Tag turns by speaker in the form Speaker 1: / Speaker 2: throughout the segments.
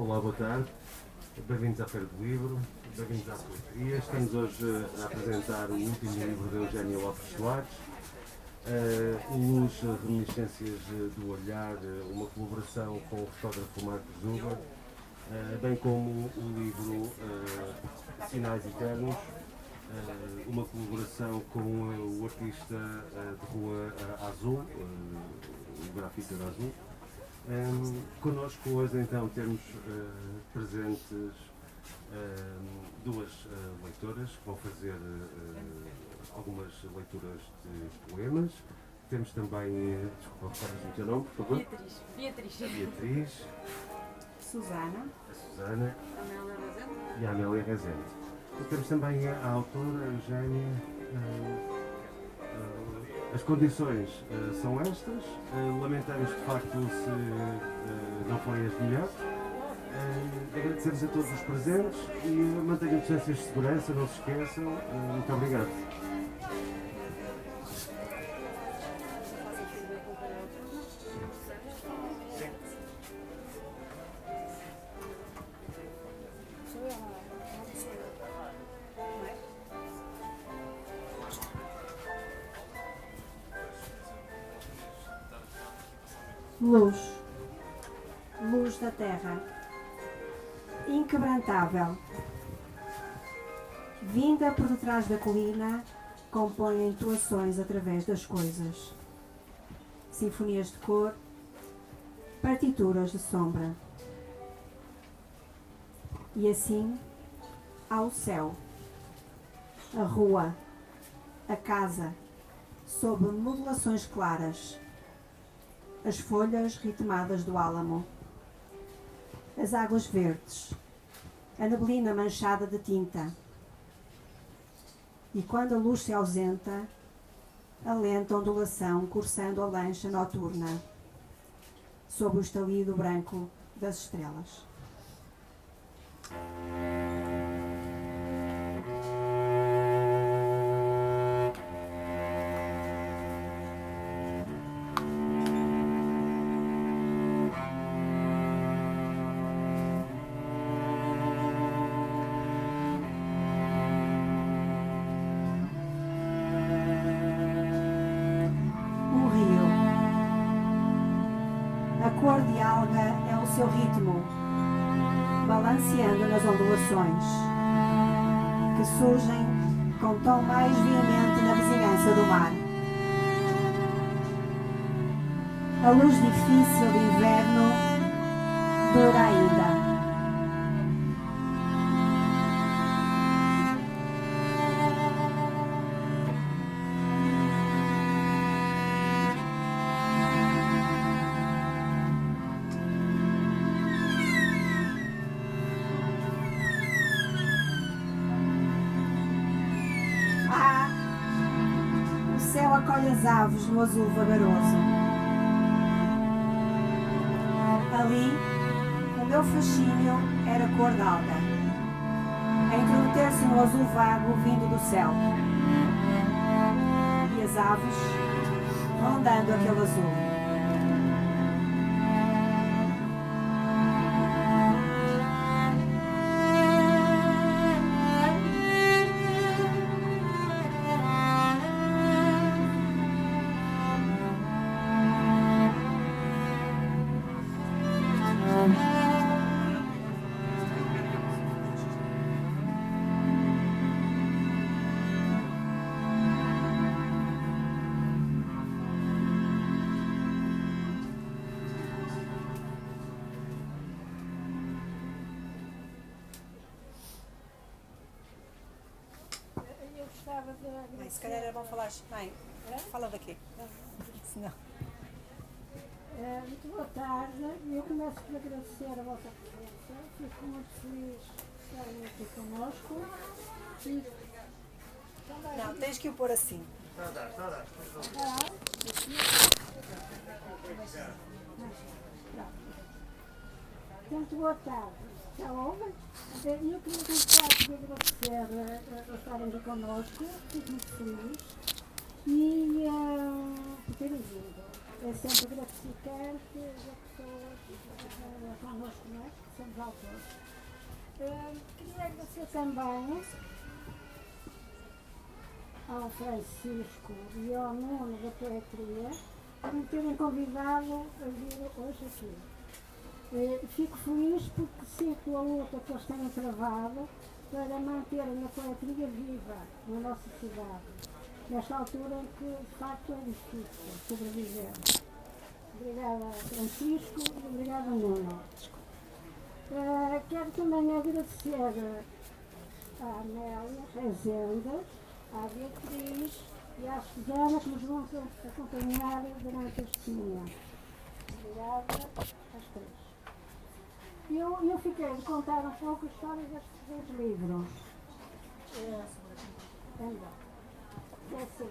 Speaker 1: Olá, boa tarde. Bem-vindos à Feira do Livro, bem-vindos à Poetria. Estamos hoje a apresentar o último livro de Eugénia Lopes Soares, Luz, Reminiscências do Olhar, uma colaboração com o fotógrafo Marcos Zuba, bem como o livro Sinais Eternos, uma colaboração com o artista de rua Azul, o grafite da Azul. Connosco hoje então temos presentes duas leitoras que vão fazer algumas leituras de poemas. Temos também, desculpa, recordas-me o teu nome, por favor? Beatriz.
Speaker 2: Susana.
Speaker 1: A Susana. E a Amélia Rezende. E temos também a autora, a Eugénia. As condições são estas. Lamentamos de facto se não forem as melhores. Agradecemos a todos os presentes e mantenham distâncias de segurança, não se esqueçam. Muito obrigado.
Speaker 2: Luz, luz da terra, inquebrantável, vinda por detrás da colina, compõe intuações através das coisas, sinfonias de cor, partituras de sombra. E assim, há o céu, a rua, a casa, sob modulações claras, as folhas ritmadas do álamo, as águas verdes, a neblina manchada de tinta. E quando a luz se ausenta, a lenta ondulação cursando a lancha noturna, sob o estalido branco das estrelas. A cor de alga é o seu ritmo, balanceando nas ondulações, que surgem com tom mais veemente na vizinhança do mar. A luz difícil de inverno dura ainda. O céu acolhe as aves no azul vagaroso. Ali, o meu fascínio era cor d'alga, a intrometer-se no azul vago vindo do céu. E as aves, rondando aquele azul.
Speaker 3: Mãe, se calhar era bom falar. Mãe, fala daqui. Senão.
Speaker 4: Muito boa tarde. Eu começo por agradecer a vossa presença. Fico muito feliz de estarem aqui connosco.
Speaker 3: Não, tens que o pôr assim.
Speaker 4: Muito boa tarde. Já ouvem? Eu queria começar por agradecer a estarem aqui connosco. Fico muito feliz. E por terem vindo. é sempre gratificante as pessoas connosco, não é? Que somos autores. Queria agradecer também ao Francisco e ao Nuno da Poetria por me terem convidado a vir hoje aqui. Fico feliz porque sinto a luta que eles têm travado para manterem a poetria viva na nossa cidade, nesta altura em que de facto é difícil sobreviver. Obrigada, Francisco, e obrigada, Nuno. Quero também agradecer à Amélia Rezendas, à Beatriz e à Susana que nos vão acompanhar durante este momento. Obrigada às três. Eu fiquei de contar um pouco a história destes dois livros. É assim,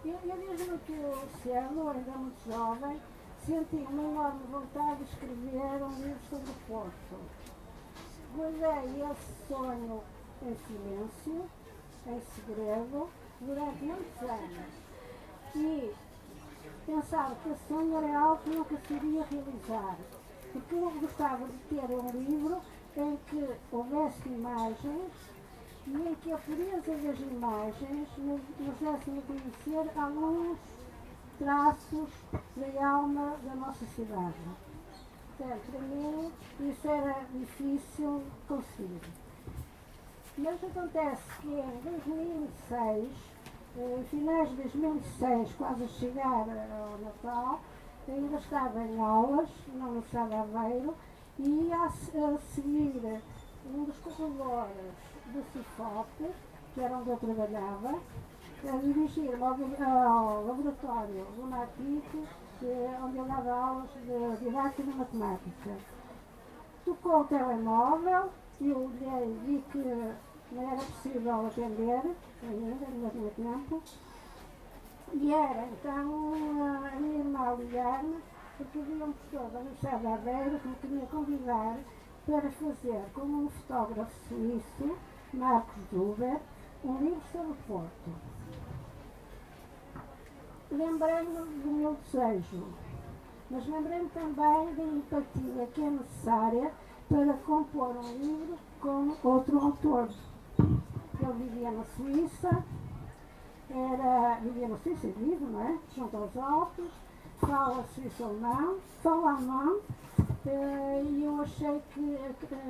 Speaker 4: eu desde que cedo, ainda muito jovem, senti uma enorme vontade de escrever um livro sobre o Porto. Guardei esse sonho em silêncio, em segredo, durante muitos anos. E pensava que esse sonho era algo que nunca se iria realizar. Porque eu gostava de ter um livro em que houvesse imagens e em que a pureza das imagens nos desse a conhecer alguns traços da alma da nossa cidade. Portanto, para mim, isso era difícil de conseguir. Mas acontece que em 2006, finais de 2006, quase a chegar ao Natal, ainda estava em aulas na Universidade de Aveiro e a seguir um dos corredores do CIFOP, que era onde eu trabalhava, a dirigir-me ao laboratório do MATIC, onde eu dava aulas de didática de matemática. Tocou o telemóvel, eu olhei e vi que não era possível atender, ainda não tinha tempo. E era então a minha irmã ligar-me, porque havia um professor da Universidade de Aveiro que me queria convidar para fazer com um fotógrafo suíço, Marcos Zuber, um livro sobre o Porto. Lembrei-me do meu desejo, mas lembrei-me também da empatia que é necessária para compor um livro com outro autor. Ele vivia na Suíça, vivia na Suíça e vive, não é? Junto aos Alpes, fala suíço-alemão, fala alemão, e eu achei que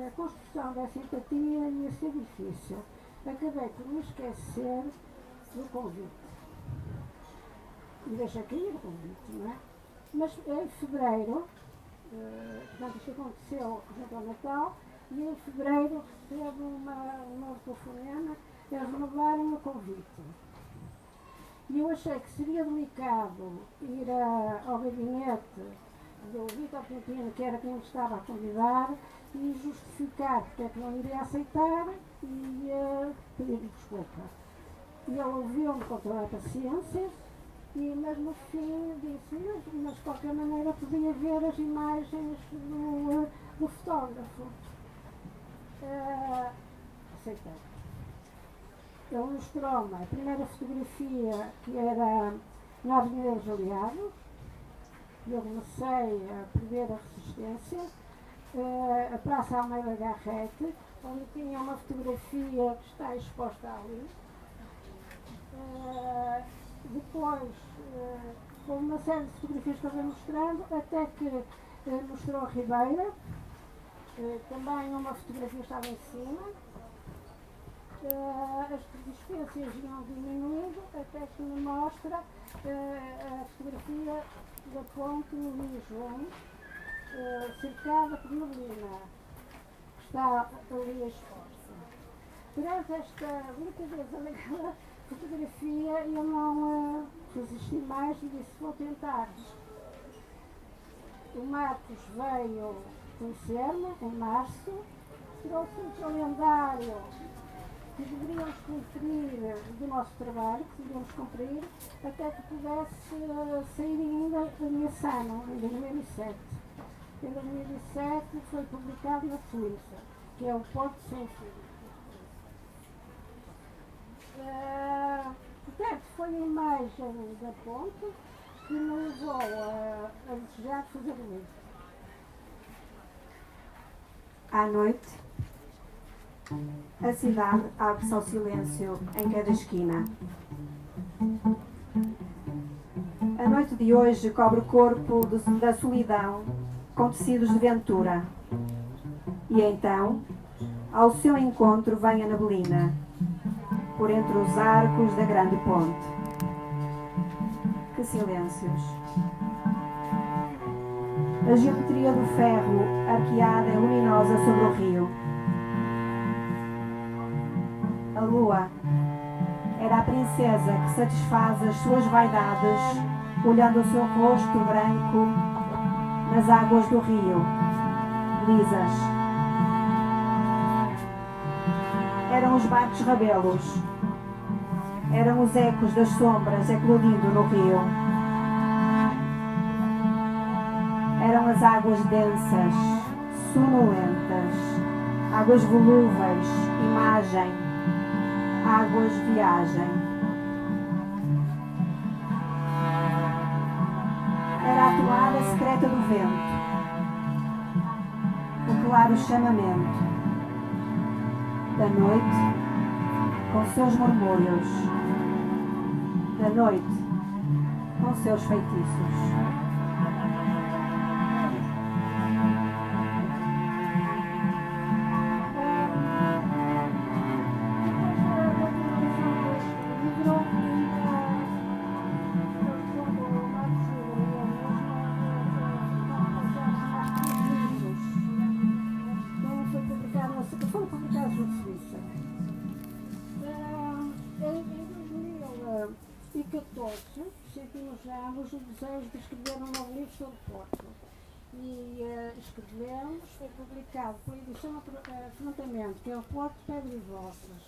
Speaker 4: a construção dessa empatia ia ser difícil. Acabei por me esquecer do convite. E deixo aqui o convite, não é? Mas em fevereiro, portanto isto aconteceu junto ao Natal, e em fevereiro recebo um novo telefonema a renovarem o convite. E eu achei que seria delicado ir ao gabinete do Vítor Pintino, que era quem me estava a convidar, e justificar porque é que não iria aceitar e pedir desculpa. E ele ouviu-me com toda a paciência, mas no fim disse, mas de qualquer maneira podia ver as imagens do fotógrafo. Aceitei. Ele mostrou-me a primeira fotografia, que era na Avenida dos Aliados. Eu comecei a perder a resistência. A Praça Almeida Garrete, onde tinha uma fotografia que está exposta ali. Depois, com uma série de fotografias que eu fui mostrando, até que mostrou a Ribeira. Também uma fotografia estava em cima. As distâncias iam diminuindo até que me mostra a fotografia da ponte no Rio João, cercada por neblina, que está ali exposta. Perante esta delicadeza daquela fotografia, eu não resisti mais e disse, vou tentar. O Marcos veio conhecer-me em março, trouxe um calendário que deveríamos cumprir do nosso trabalho, que deveríamos cumprir, até que pudesse sair ainda nesse ano, em 2007. Em 2007 foi publicado na Suíça, que é o Porto Sem Fim. Portanto, foi a imagem da ponte, que me levou a desejar fazer o livro.
Speaker 2: À noite, a cidade abre-se ao silêncio em cada esquina. A noite de hoje cobre o corpo da solidão com tecidos de ventura. E então, ao seu encontro vem a neblina, por entre os arcos da grande ponte. Que silêncios! A geometria do ferro arqueada é luminosa sobre o rio. A lua era a princesa que satisfaz as suas vaidades olhando o seu rosto branco nas águas do rio, lisas. Eram os barcos rabelos, eram os ecos das sombras eclodindo no rio. Eram as águas densas, sonolentas, águas volúveis, imagem, águas viagem. Era a toada secreta do vento, o claro chamamento da noite com seus murmúrios, da noite com seus feitiços.
Speaker 4: Sentimos o desejo de escrever um novo livro sobre Porto. E escrevemos, foi publicado pela edição Afrontamento, que é o Porto, Pedra e Vozes.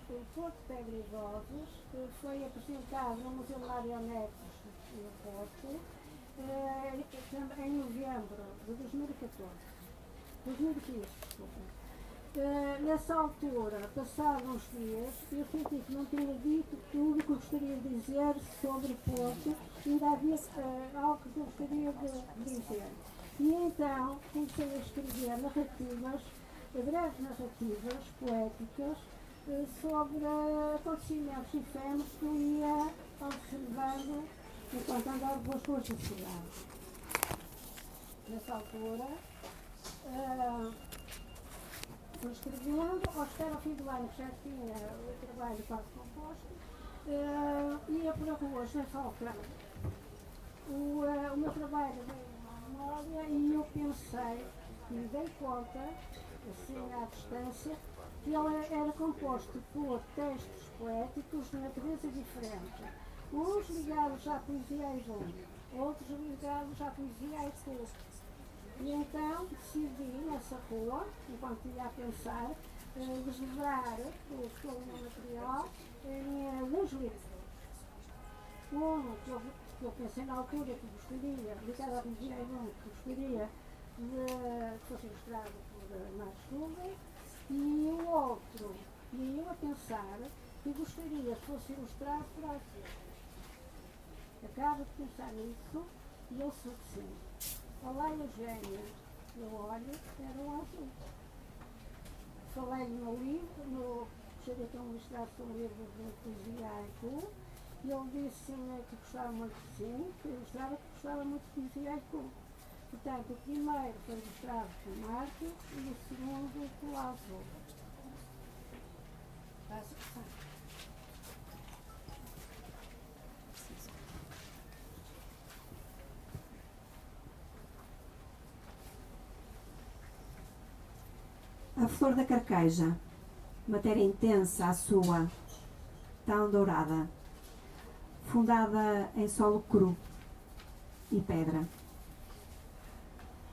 Speaker 4: O Porto, Pedra e Vozes foi apresentado no Museu Marionetes no Porto em novembro de 2014. 2015, desculpa. Nessa altura, passados uns dias, eu senti que não tinha dito tudo o que gostaria de dizer sobre Porto, ainda havia algo que eu gostaria de dizer. E então comecei a escrever narrativas, breves narrativas poéticas, sobre acontecimentos efêmeros que eu ia observando enquanto andava pelas ruas da cidade. Nessa altura, fui escrevendo, ao chegar ao fim do ano, que já tinha o trabalho quase composto, ia para ruas sem falcão. O meu trabalho veio à memória e eu pensei, e me dei conta, assim à distância, que ele era composto por textos poéticos de natureza diferente. Uns ligados à poesia a Ivone, outros ligados à poesia a Haiku. E então decidi, nessa rua, enquanto ia a pensar, desdobrar todo o meu material em alguns livros. Um que eu pensei na altura que gostaria, ligado à poesia a Ivone, que gostaria que fosse ilustrado por Marcos Rubens, e o outro, e eu a pensar, que gostaria que fosse ilustrado por Alfredo. Acabo de pensar nisso e eu sou de cima. Olá, Eugénia, eu olho, era um azul. Falei no meu livro, gostaria que eu me mostrasse um livro de poesia haiku, e ele disse-me que gostava muito de sim, que gostava muito de poesia haiku. Portanto, o primeiro foi ilustrado por Marcos e o segundo pelo azul.
Speaker 2: A flor da carqueja, matéria intensa a sua, tão dourada, fundada em solo cru e pedra.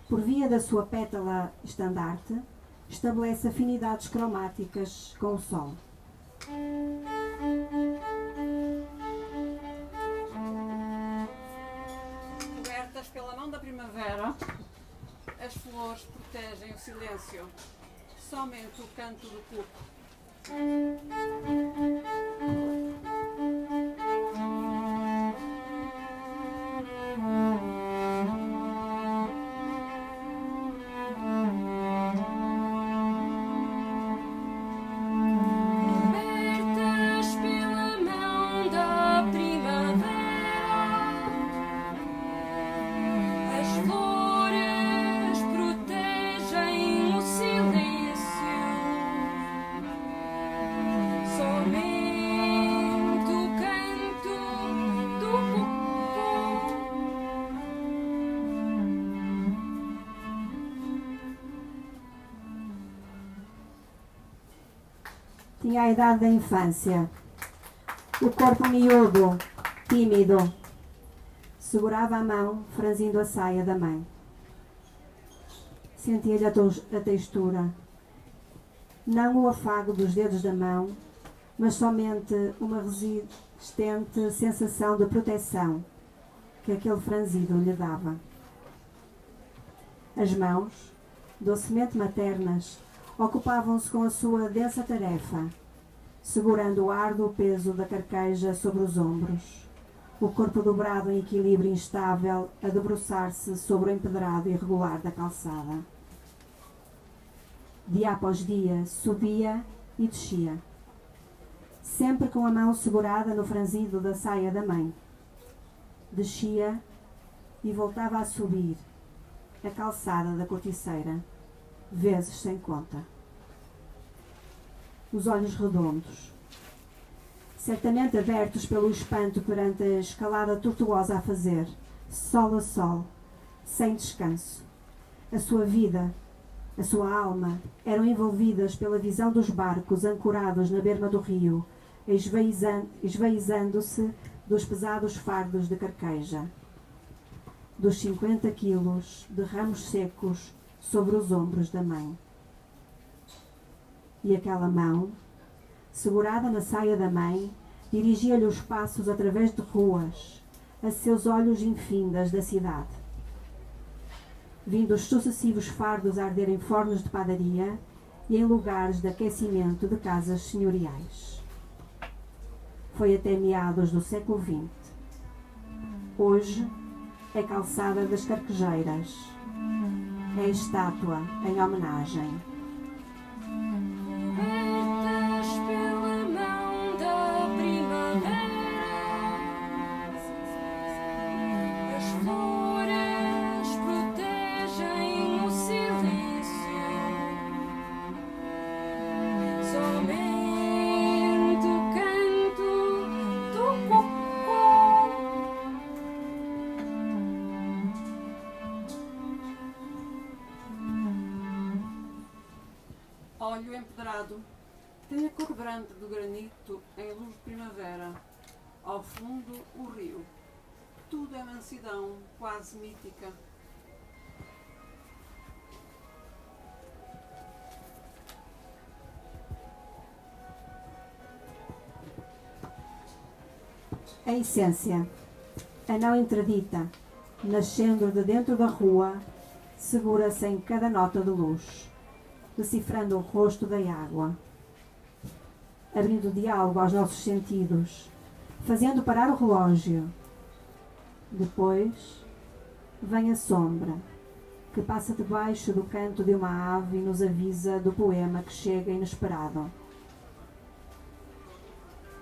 Speaker 2: Por via da sua pétala estandarte, estabelece afinidades cromáticas com o sol.
Speaker 3: Cobertas pela mão da primavera, as flores protegem o silêncio. somente o canto do cuco.
Speaker 5: Cobertas pela mão da primavera, as flores protegem o silêncio. Somente o canto do cuco.
Speaker 2: Tinha a idade da infância, o corpo miúdo, tímido. Segurava a mão, franzindo a saia da mãe. Sentia-lhe a textura, não o afago dos dedos da mão, mas somente uma resistente sensação de proteção que aquele franzido lhe dava. As mãos, docemente maternas, ocupavam-se com a sua densa tarefa, segurando o árduo peso da carqueja sobre os ombros, o corpo dobrado em equilíbrio instável a debruçar-se sobre o empedrado irregular da calçada. Dia após dia subia e descia, sempre com a mão segurada no franzido da saia da mãe. Descia e voltava a subir a calçada da corticeira, vezes sem conta. Os olhos redondos, certamente abertos pelo espanto perante a escalada tortuosa a fazer, sol a sol, sem descanso. A sua vida, a sua alma, eram envolvidas pela visão dos barcos ancorados na berma do rio, esvaizando-se dos pesados fardos de carqueja, dos 50 quilos de ramos secos sobre os ombros da mãe. E aquela mão, segurada na saia da mãe, dirigia-lhe os passos através de ruas, a seus olhos infindas da cidade. Vindo os sucessivos fardos a arder em fornos de padaria e em lugares de aquecimento de casas senhoriais. Foi até meados do século XX. Hoje é calçada das Carquejeiras. É estátua em homenagem.
Speaker 5: Cobertas pela mão da primavera, as flores protegem o silêncio. Somente o canto do cuco.
Speaker 3: Olho empedrado, tem a cor branca do granito em luz de primavera. Ao fundo, o rio. Tudo é mansidão, quase mítica.
Speaker 2: A essência, a não interdita, nascendo de dentro da rua, segura-se em cada nota de luz, decifrando o rosto da água, abrindo diálogo aos nossos sentidos, fazendo parar o relógio. Depois vem a sombra, que passa debaixo do canto de uma ave e nos avisa do poema que chega inesperado.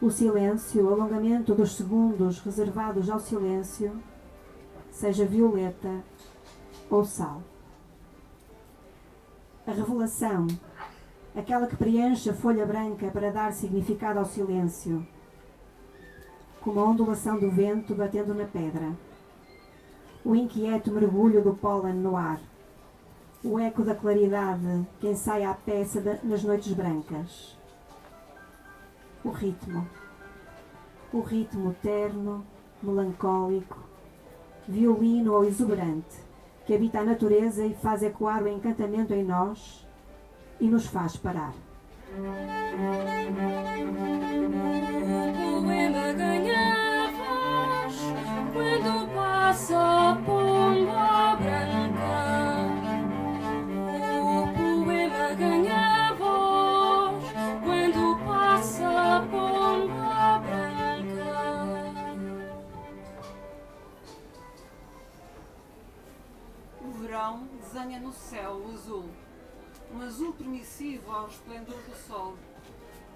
Speaker 2: O silêncio, o alongamento dos segundos reservados ao silêncio, seja violeta ou sal. A revelação, aquela que preenche a folha branca para dar significado ao silêncio, como a ondulação do vento batendo na pedra, o inquieto mergulho do pólen no ar, o eco da claridade que ensaia a peça nas noites brancas. O ritmo terno, melancólico, violino ou exuberante, que habita a natureza e faz ecoar o encantamento em nós e nos faz parar.
Speaker 5: O poema ganha voz quando passa a pomba branca. O poema ganha
Speaker 3: no céu o azul, um azul permissivo ao resplendor do sol,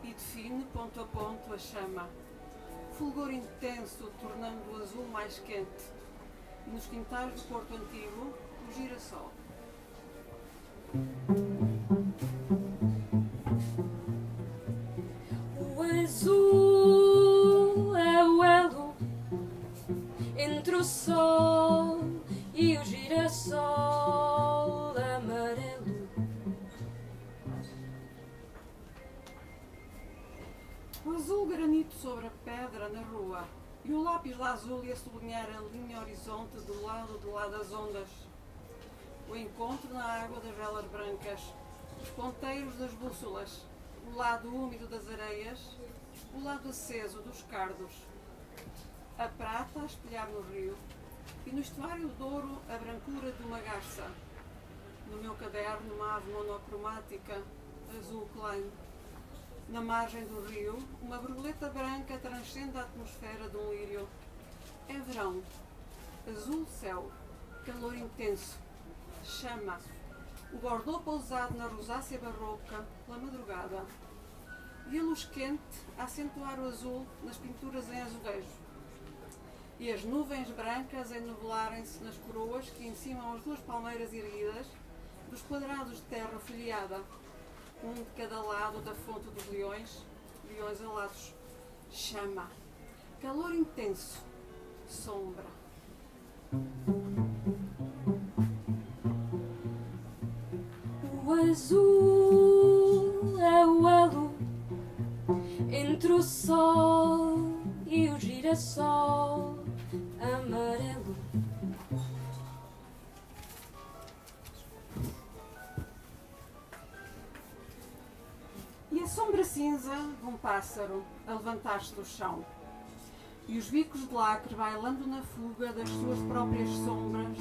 Speaker 3: e define ponto a ponto a chama, fulgor intenso tornando o azul mais quente, e nos quintais do Porto Antigo o girassol.
Speaker 5: O azul é o elo entre o sol e o girassol amarelo.
Speaker 3: O azul granito sobre a pedra na rua e o lápis lá azul a sublinhar a linha horizonte do lado de lá das ondas. O encontro na água das velas brancas, os ponteiros das bússolas, o lado úmido das areias, o lado aceso dos cardos. A prata a espelhar no rio e no estuário do Douro a brancura de uma garça. No meu caderno uma ave monocromática, azul claro. Na margem do rio, uma borboleta branca transcende a atmosfera de um lírio. É verão, azul céu, calor intenso, chama, o bordô pousado na rosácea barroca pela madrugada. E a luz quente a acentuar o azul nas pinturas em azulejo. E as nuvens brancas a enovelarem-se nas coroas que encimam as duas palmeiras erguidas dos quadrados de terra folheada, um de cada lado da fonte dos leões, leões alados. Chama, calor intenso, sombra.
Speaker 5: O azul é o elo entre o sol e o girassol amarelo.
Speaker 3: E a sombra cinza de um pássaro a levantar-se do chão. E os bicos de lacre bailando na fuga das suas próprias sombras,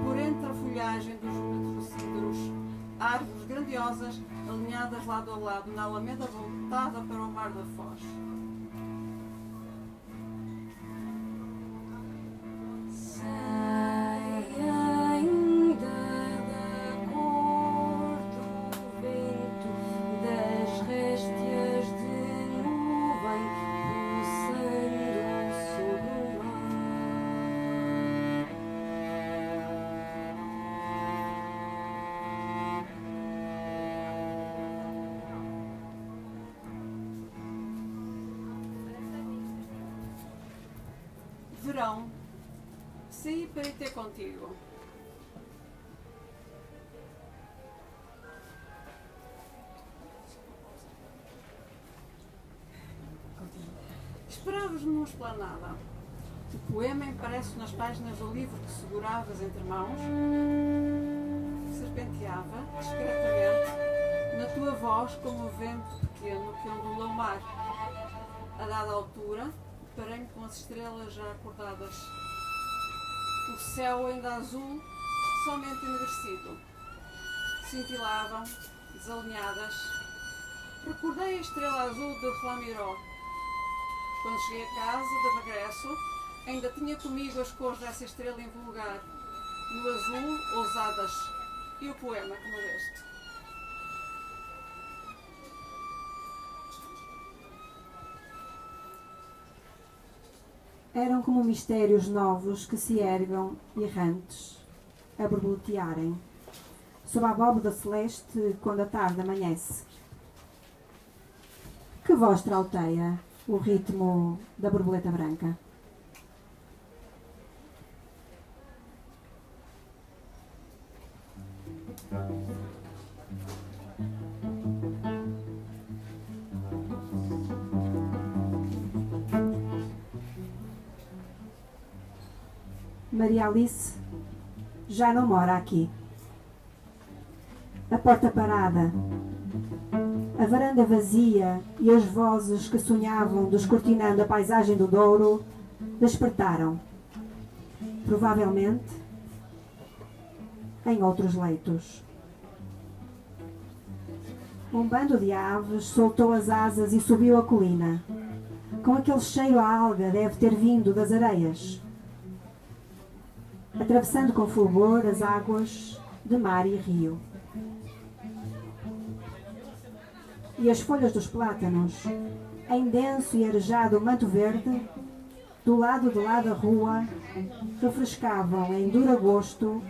Speaker 3: por entre a folhagem dos metrocíderos, árvores grandiosas alinhadas lado a lado na alameda voltada para o mar da Foz.
Speaker 5: Sei ainda da cor do vento, das réstias de nuvem pulsando sobre o mar.
Speaker 3: Verão, saí para ir ter contigo. Esperavas-me numa esplanada. O poema impresso nas páginas do livro que seguravas entre mãos serpenteava discretamente na tua voz como o vento pequeno que ondula o mar. A dada altura, parei-me com as estrelas já acordadas. O céu ainda azul, somente enegrecido. Cintilavam, desalinhadas. Recordei a estrela azul de Flamiró. Quando cheguei a casa, de regresso, ainda tinha comigo as cores dessa estrela invulgar. No azul, ousadas. E o poema como este.
Speaker 2: Eram como mistérios novos que se ergam, errantes, a borboletearem, sob a abóbada celeste quando a tarde amanhece. Que voz trauteia o ritmo da borboleta branca? Maria Alice já não mora aqui. A porta parada, a varanda vazia e as vozes que sonhavam descortinando a paisagem do Douro despertaram. Provavelmente em outros leitos. Um bando de aves soltou as asas e subiu a colina. Com aquele cheiro a alga deve ter vindo das areias. Atravessando com fulgor as águas de mar e rio. E as folhas dos plátanos, em denso e arejado manto verde, do lado de lá da rua, refrescavam em duro agosto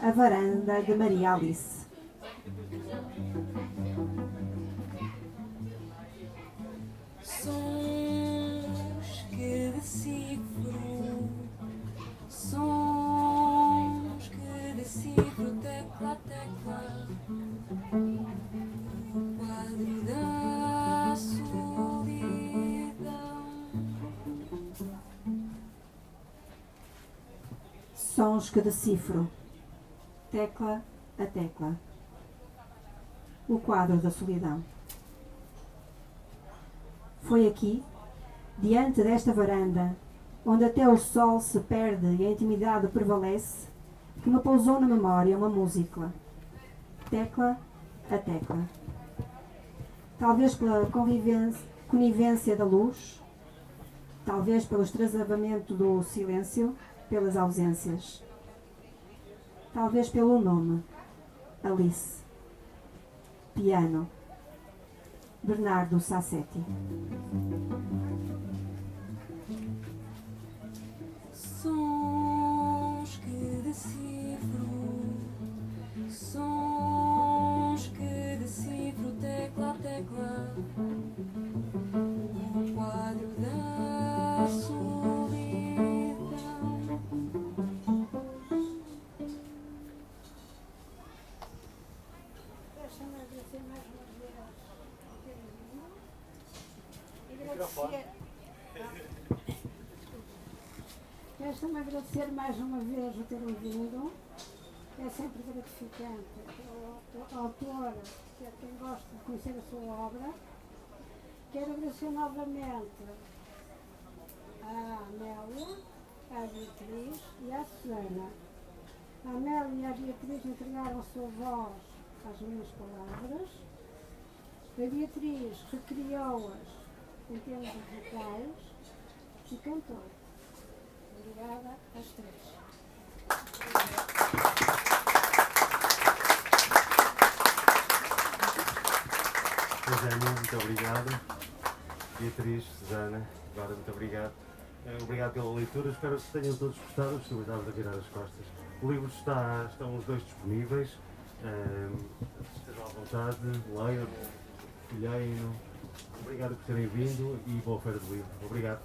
Speaker 2: a varanda de Maria Alice.
Speaker 5: Sons que decifro, sons que decifro, tecla a tecla, o quadro da solidão.
Speaker 2: Sons que decifro, tecla a tecla, o quadro da solidão. Foi aqui, diante desta varanda, onde até o sol se perde e a intimidade prevalece, que me pousou na memória uma música, tecla a tecla. Talvez pela conivência da luz, talvez pelo extravamento do silêncio, pelas ausências, talvez pelo nome, Alice, piano, Bernardo Sassetti.
Speaker 5: Sons que decifro, sons que decifro, tecla a tecla, o quadro da solidão.
Speaker 4: Deixa-me agradecer mais uma vez terem vindo. Deixa-me agradecer mais uma vez o terem vindo. É sempre gratificante. O autor, que é quem gosta de conhecer a sua obra. Quero agradecer novamente à Amélia, à Beatriz e à Susana. A Amélia e a Beatriz entregaram a sua voz às minhas palavras. A Beatriz recriou-as em termos vocais e cantou. Obrigada às três.
Speaker 1: Eugénia, muito obrigado. Beatriz, Susana, Eduardo, muito obrigado. Obrigado pela leitura, espero que tenham todos gostado. Estou a virar as costas. O livro estão os dois disponíveis. Estejam à vontade, leiam, folheiem-no. Obrigado por terem vindo e boa feira do livro. Obrigado.